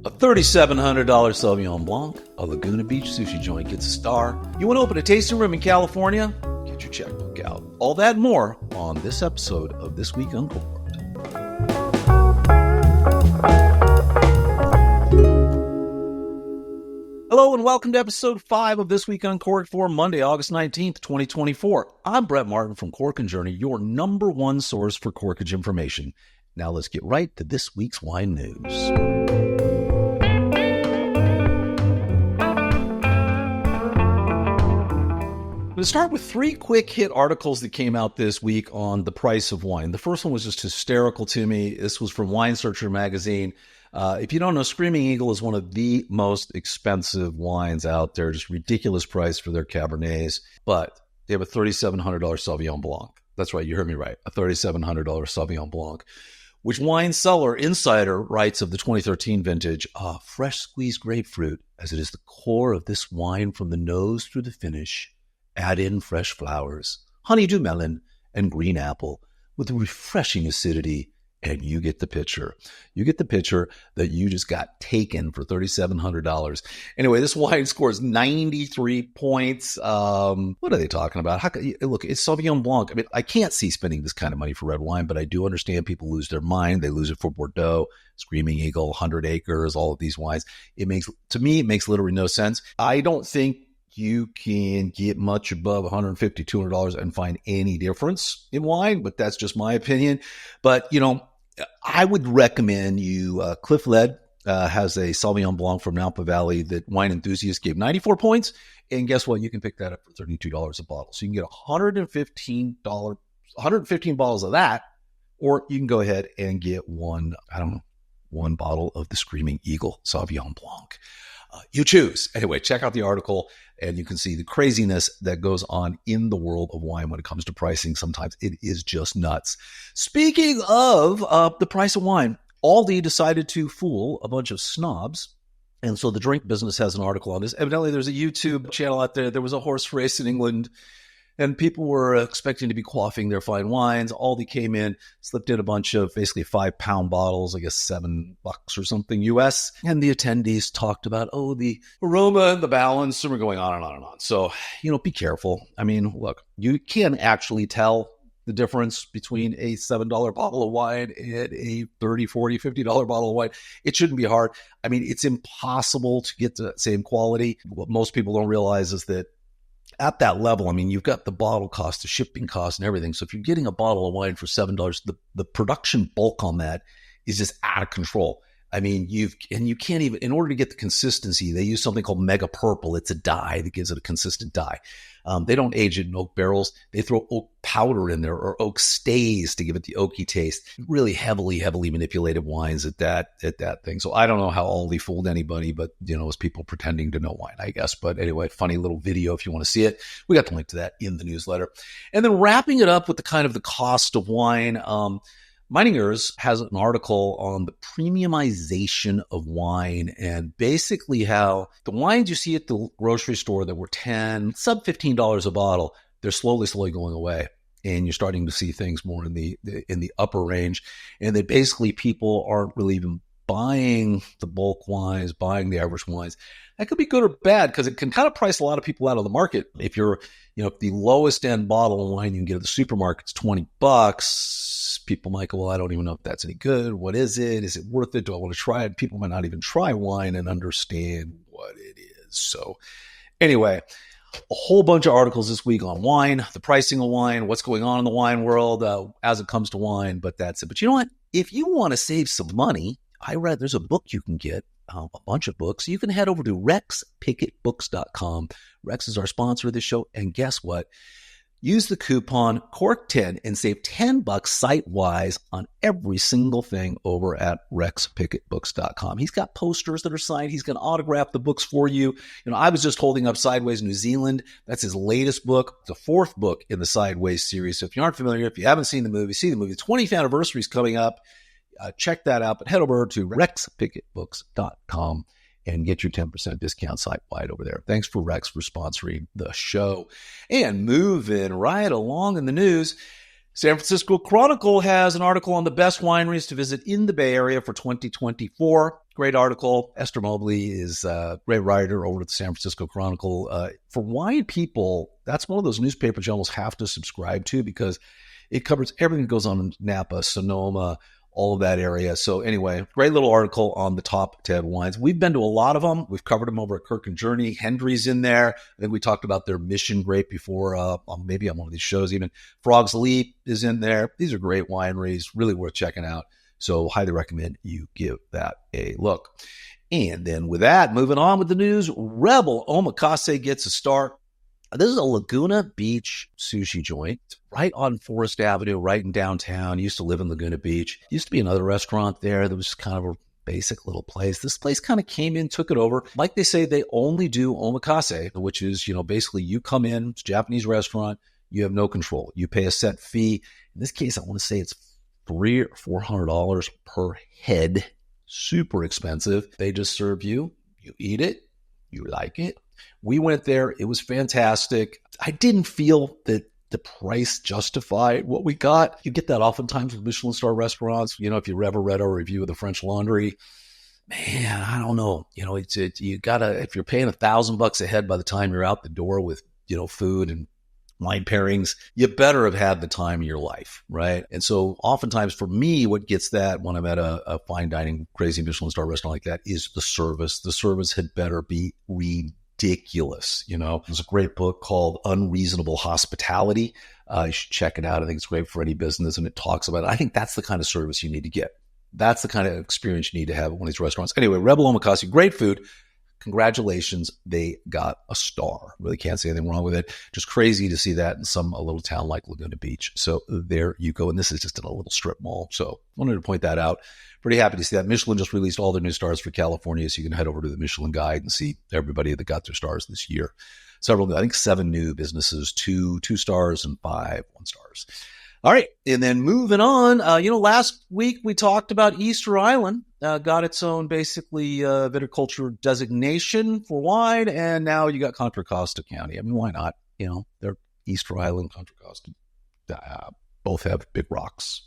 A $3,700 Sauvignon Blanc, a Laguna Beach sushi joint gets a star. You want to open a tasting room in California? Get your checkbook out. All that and more on this episode of This Week Uncorked. Hello and welcome to episode 5 of This Week Uncorked for Monday, August 19th, 2024. I'm Brett Martin from Cork & Journey, your number one source for Corkage information. Now let's get right to this week's wine news. I'm going to start with 3 quick hit articles that came out this week on the price of wine. The first one was just hysterical to me. This was from Wine Searcher magazine. If you don't know, Screaming Eagle is one of the most expensive wines out there, just ridiculous price for their Cabernets. But they have a $3,700 Sauvignon Blanc. That's right, you heard me right, a $3,700 Sauvignon Blanc, which Wine Cellar Insider writes of the 2013 vintage, fresh squeezed grapefruit, as it is the core of this wine from the nose through the finish. Add in fresh flowers, honeydew melon, and green apple with a refreshing acidity, and you get the picture. You get the picture that you just got taken for $3,700. Anyway, this wine scores 93 points. What are they talking about? Look, it's Sauvignon Blanc. I mean, I can't see spending this kind of money for red wine, but I do understand people lose their mind. They lose it for Bordeaux, Screaming Eagle, 100 Acres, all of these wines. To me, it makes literally no sense. I don't think you can get much above $150, $200 and find any difference in wine, but that's just my opinion. But, I would recommend you, Cliff Led has a Sauvignon Blanc from Napa Valley that wine enthusiasts gave 94 points. And guess what? You can pick that up for $32 a bottle. So you can get $115 bottles of that, or you can go ahead and get one bottle of the Screaming Eagle Sauvignon Blanc. You choose. Anyway, check out the article and you can see the craziness that goes on in the world of wine when it comes to pricing. Sometimes it is just nuts. Speaking of the price of wine, Aldi decided to fool a bunch of snobs. And so the drink business has an article on this. Evidently, there's a YouTube channel out there. There was a horse race in England and people were expecting to be quaffing their fine wines. Aldi came in, slipped in a bunch of basically 5-pound bottles, I guess $7 or something US. And the attendees talked about, the aroma and the balance, and we're going on and on and on. So, be careful. I mean, look, you can actually tell the difference between a $7 bottle of wine and a $30, $40, $50 bottle of wine. It shouldn't be hard. I mean, it's impossible to get the same quality. What most people don't realize is that at that level, I mean, you've got the bottle cost, the shipping cost and everything. So if you're getting a bottle of wine for $7, the production bulk on that is just out of control. I mean, you can't even, in order to get the consistency, they use something called Mega Purple. It's a dye that gives it a consistent dye. They don't age it in oak barrels. They throw oak powder in there or oak stays to give it the oaky taste. Really heavily manipulated wines at that thing. So I don't know how Aldi fooled anybody, but it was people pretending to know wine, I guess. But anyway, funny little video if you want to see it. We got the link to that in the newsletter. And then wrapping it up with the cost of wine. Meiningers has an article on the premiumization of wine and basically how the wines you see at the grocery store that were sub $15 a bottle, they're slowly going away. And you're starting to see things more in the upper range. And that basically people aren't really even buying the bulk wines, buying the average wines. That could be good or bad because it can kind of price a lot of people out of the market. If you're, if the lowest end bottle of wine you can get at the supermarket is $20, people might go, well, I don't even know if that's any good. What is it? Is it worth it? Do I want to try it? People might not even try wine and understand what it is. So anyway, a whole bunch of articles this week on wine, the pricing of wine, what's going on in the wine world as it comes to wine, but that's it. But you know what? If you want to save some money, I read there's a book you can get, a bunch of books. You can head over to rexpickettbooks.com. Rex is our sponsor of this show. And guess what? Use the coupon CORK10 and save $10 site-wise on every single thing over at rexpickettbooks.com. He's got posters that are signed. He's going to autograph the books for you. I was just holding up Sideways New Zealand. That's his latest book. The 4th book in the Sideways series. So if you aren't familiar, if you haven't seen the movie, see the movie. The 20th anniversary is coming up. Check that out. But head over to rexpickettbooks.com and get your 10% discount site-wide over there. Thanks for Rex for sponsoring the show. And moving right along in the news, San Francisco Chronicle has an article on the best wineries to visit in the Bay Area for 2024. Great article. Esther Mobley is a great writer over at the San Francisco Chronicle. For wine people, that's one of those newspapers you almost have to subscribe to because it covers everything that goes on in Napa, Sonoma, all of that area. So anyway, great little article on the top 10 wines. We've been to a lot of them. We've covered them over at Kirk and Journey. Hendry's in there. I think we talked about their Mission Grape before, maybe on one of these shows even. Frog's Leap is in there. These are great wineries, really worth checking out. So highly recommend you give that a look. And then with that, moving on with the news, Rebel Omakase gets a start. This is a Laguna Beach sushi joint right on Forest Avenue, right in downtown. Used to live in Laguna Beach. Used to be another restaurant there that was kind of a basic little place. This place kind of came in, took it over. Like they say, they only do omakase, which is, basically you come in, it's a Japanese restaurant, you have no control. You pay a set fee. In this case, I want to say it's $300 or $400 per head. Super expensive. They just serve you. You eat it. You like it. We went there. It was fantastic. I didn't feel that the price justified what we got. You get that oftentimes with Michelin-starred restaurants. If you ever read our review of the French Laundry, man, I don't know. You gotta, if you're paying $1,000 a head by the time you're out the door with, food and wine pairings, you better have had the time of your life, right? And so oftentimes for me, what gets that when I'm at a fine dining, crazy Michelin-starred restaurant like that is the service. The service had better be ridiculous. There's a great book called Unreasonable Hospitality. You should check it out. I think it's great for any business, and it talks about it. I think that's the kind of service you need to get. That's the kind of experience you need to have at one of these restaurants. Anyway, Rebel Omakase, great food. Congratulations, they got a star. Really can't say anything wrong with it. Just crazy to see that in a little town like Laguna Beach. So there you go. And this is just in a little strip mall. So wanted to point that out. Pretty happy to see that. Michelin just released all their new stars for California. So you can head over to the Michelin Guide and see everybody that got their stars this year. I think 7 new businesses, 2 stars and 5 1 stars. All right. And then moving on, last week we talked about Easter Island, got its own basically viticulture designation for wine. And now you got Contra Costa County. I mean, why not? They're Easter Island, Contra Costa, both have big rocks.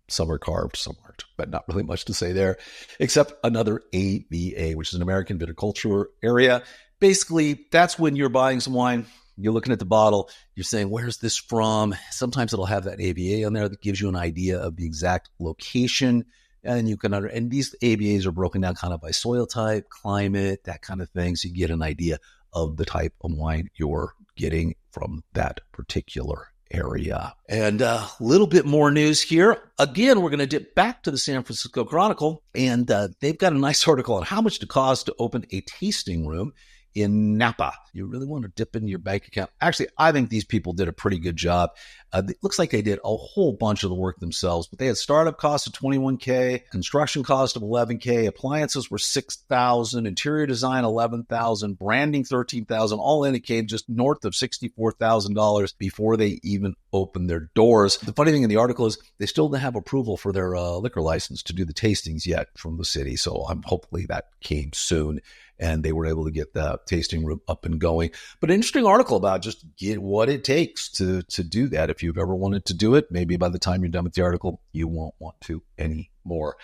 Some are carved, some aren't, but not really much to say there, except another AVA, which is an American viticulture area. Basically, that's when you're buying some wine. You're looking at the bottle, you're saying, where's this from? Sometimes it'll have that AVA on there that gives you an idea of the exact location. And you can and these AVAs are broken down kind of by soil type, climate, that kind of thing. So you get an idea of the type of wine you're getting from that particular area. And a little bit more news here. Again, we're going to dip back to the San Francisco Chronicle, and they've got a nice article on how much it costs to open a tasting room in Napa. You really want to dip into your bank account. Actually, I think these people did a pretty good job. It looks like they did a whole bunch of the work themselves, but they had startup costs of $21K, construction cost of $11K, appliances were $6,000, interior design $11,000, branding $13,000, all indicated just north of $64,000 before they even opened their doors. The funny thing in the article is they still didn't have approval for their liquor license to do the tastings yet from the city, so hopefully that came soon. And they were able to get the tasting room up and going. But an interesting article about just get what it takes to do that. If you've ever wanted to do it, maybe by the time you're done with the article, you won't want to anymore.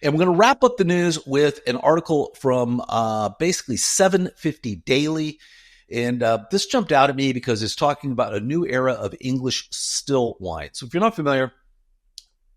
And we're going to wrap up the news with an article from basically 750 Daily. And this jumped out at me because it's talking about a new era of English still wine. So if you're not familiar,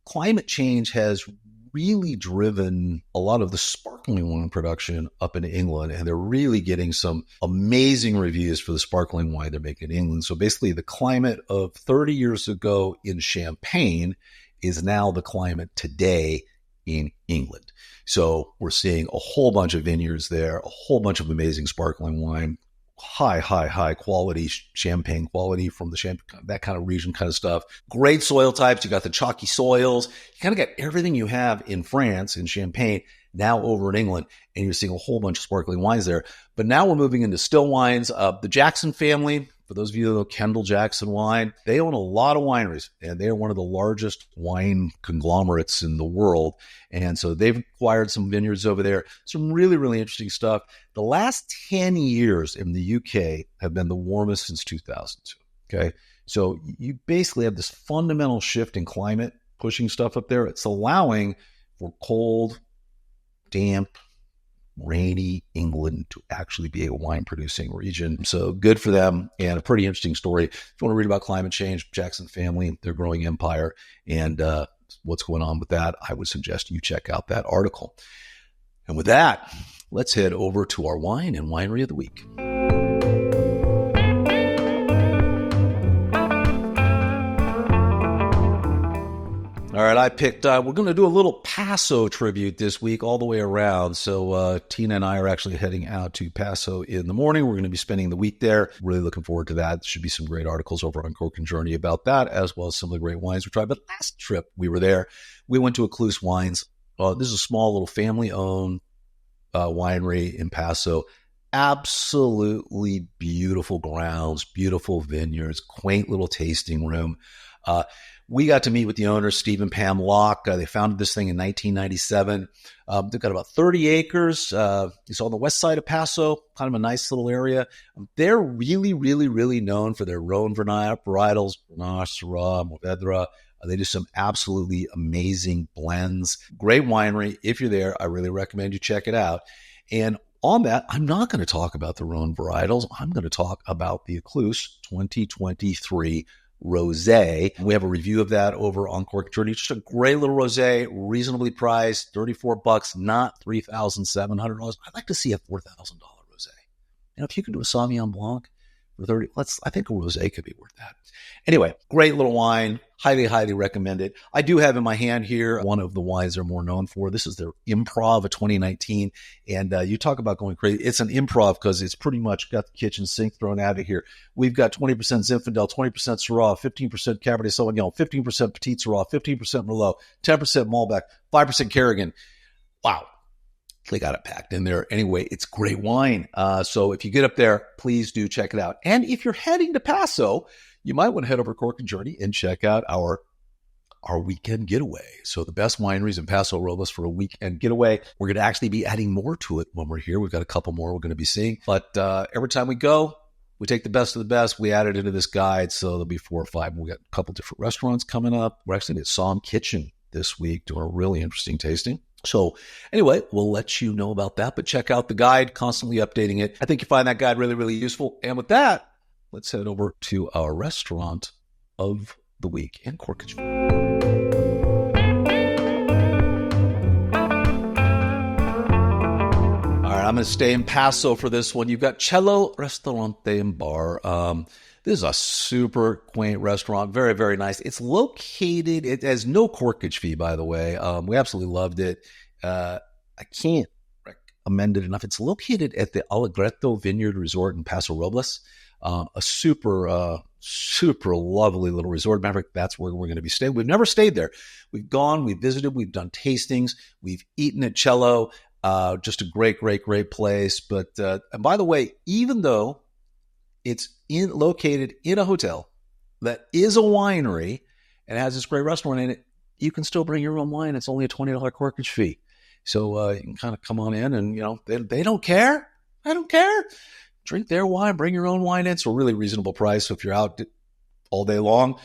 climate change has really driven a lot of the sparkling wine production up in England, and they're really getting some amazing reviews for the sparkling wine they're making in England. So basically the climate of 30 years ago in Champagne is now the climate today in England. So we're seeing a whole bunch of vineyards there, a whole bunch of amazing sparkling wine, high quality champagne quality from the that kind of region kind of stuff. Great soil types. You got the chalky soils. You kind of got everything you have in France in Champagne now over in England, and you're seeing a whole bunch of sparkling wines there. But now we're moving into still wines. The Jackson family, for those of you who know Kendall Jackson Wine, they own a lot of wineries, and they are one of the largest wine conglomerates in the world. And so they've acquired some vineyards over there. Some really, really interesting stuff. The last 10 years in the UK have been the warmest since 2002. Okay. So you basically have this fundamental shift in climate pushing stuff up there. It's allowing for cold, damp, rainy England to actually be a wine producing region. So good for them, and a pretty interesting story. If you want to read about climate change, Jackson family, their growing empire, and what's going on with that, I would suggest you check out that article. And with that, let's head over to our wine and winery of the week. All right, I picked, we're going to do a little Paso tribute this week all the way around. So Tina and I are actually heading out to Paso in the morning. We're going to be spending the week there. Really looking forward to that. There should be some great articles over on Cork and Journey about that, as well as some of the great wines we tried. But last trip we were there, we went to Écluse Wines. This is a small little family-owned winery in Paso. Absolutely beautiful grounds, beautiful vineyards, quaint little tasting room. We got to meet with the owner, Steve and Pam Locke. They founded this thing in 1997. They've got about 30 acres. It's on the west side of Paso, kind of a nice little area. They're really, really, really known for their Rhone varietals, Grenache, Syrah, Mourvedre. They do some absolutely amazing blends. Great winery. If you're there, I really recommend you check it out. And on that, I'm not going to talk about the Rhone varietals. I'm going to talk about the Écluse 2023 Rosé. We have a review of that over on Cork Journey. Just a great little rosé, reasonably priced, $34, not $3,700. I'd like to see a $4,000 rosé. If you can do a Sauvignon Blanc for 30, I think a rosé could be worth that. Anyway, great little wine. Highly, highly recommend it. I do have in my hand here one of the wines they're more known for. This is their Improv of 2019. And you talk about going crazy. It's an Improv because it's pretty much got the kitchen sink thrown out of here. We've got 20% Zinfandel, 20% Syrah, 15% Cabernet Sauvignon, 15% Petit Syrah, 15% Merlot, 10% Malbec, 5% Carrigan. Wow. They got it packed in there. Anyway, it's great wine. So if you get up there, please do check it out. And if you're heading to Paso, you might want to head over to Cork and Journey and check out our weekend getaway. So the best wineries in Paso Robles for a weekend getaway. We're going to actually be adding more to it when we're here. We've got a couple more we're going to be seeing. But every time we go, we take the best of the best. We add it into this guide. So there'll be 4 or 5. We got a couple different restaurants coming up. We're actually at Som Kitchen this week doing a really interesting tasting. So anyway, we'll let you know about that. But check out the guide, constantly updating it. I think you find that guide really, really useful. And with that, let's head over to our restaurant of the week in Corkage. All right, I'm going to stay in Paso for this one. You've got Cello Ristorante and Bar. This is a super quaint restaurant. Very, very nice. It's located, it has no corkage fee, by the way. We absolutely loved it. I can't recommend it enough. It's located at the Allegretto Vineyard Resort in Paso Robles. A super, super lovely little resort. Matter of fact, that's where we're going to be staying. We've never stayed there. We've gone, we've visited, we've done tastings, we've eaten at Cello. Just a great, great, great place. But, and by the way, even though it's located in a hotel that is a winery and has this great restaurant in it, you can still bring your own wine. It's only a $20 corkage fee. So you can kind of come on in and, they don't care. I don't care. Drink their wine, bring your own wine in. It's a really reasonable price. So if you're out all day long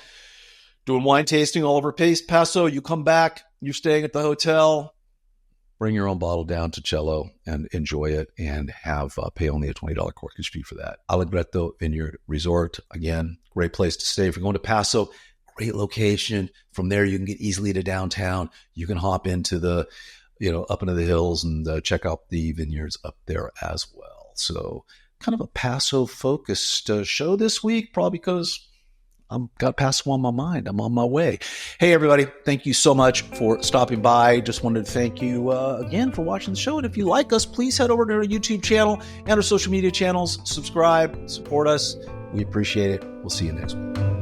doing wine tasting all over Paso, you come back, you're staying at the hotel, bring your own bottle down to Cello and enjoy it and pay only a $20 corkage fee for that. Allegretto Vineyard Resort, again, great place to stay. If you're going to Paso, great location. From there, you can get easily to downtown. You can hop into up into the hills and check out the vineyards up there as well. So kind of a Paso-focused show this week, probably because I've got Paso on my mind. I'm on my way. Hey, everybody. Thank you so much for stopping by. Just wanted to thank you again for watching the show. And if you like us, please head over to our YouTube channel and our social media channels. Subscribe, support us. We appreciate it. We'll see you next week.